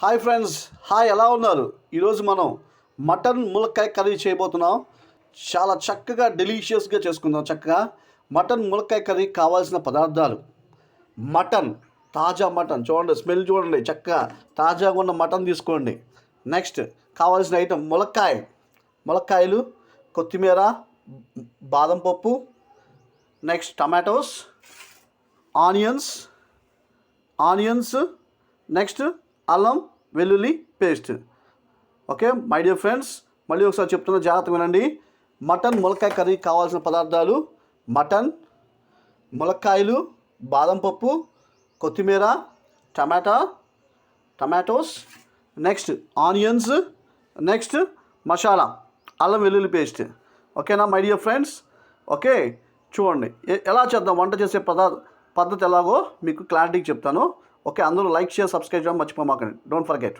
Hi friends, hi, ఎలా ఉన్నారు? ఈరోజు మనం మటన్ ములక్కాయ కర్రీ చేయబోతున్నాం. చాలా చక్కగా డెలీషియస్గా చేసుకుందాం. చక్కగా మటన్ ములక్కాయ కర్రీ కావాల్సిన పదార్థాలు: మటన్, తాజా మటన్. చూడండి, స్మెల్ చూడండి, చక్కగా తాజాగా ఉన్న మటన్ తీసుకోండి. నెక్స్ట్ కావాల్సిన ఐటమ్ ములక్కాయలు, కొత్తిమీర, బాదం పప్పు, నెక్స్ట్ టమాటోస్, ఆనియన్స్, నెక్స్ట్ అల్లం వెల్లుల్లి paste. Okay my dear friends, మళ్ళీ ఒకసారి చెప్తున్నా, జాగ్రత్తగా వినండి. మటన్ ములక్కాయ కర్రీ కావాల్సిన పదార్థాలు: మటన్, ములక్కాయలు, బాదం పప్పు, కొత్తిమీర, tomatoes, next onions, next masala, అల్లం వెల్లుల్లి పేస్ట్. ఓకేనా మై డియర్ ఫ్రెండ్స్? ఓకే, చూడండి ఎలా చేద్దాం. వంట చేసే పద్ధతి ఎలాగో మీకు క్లారిటీగా చెప్తాను. ఓకే, అందరూ లైక్, షేర్, సబ్స్క్రైబ్ చేయడం మర్చిపోమాకండి. Don't forget.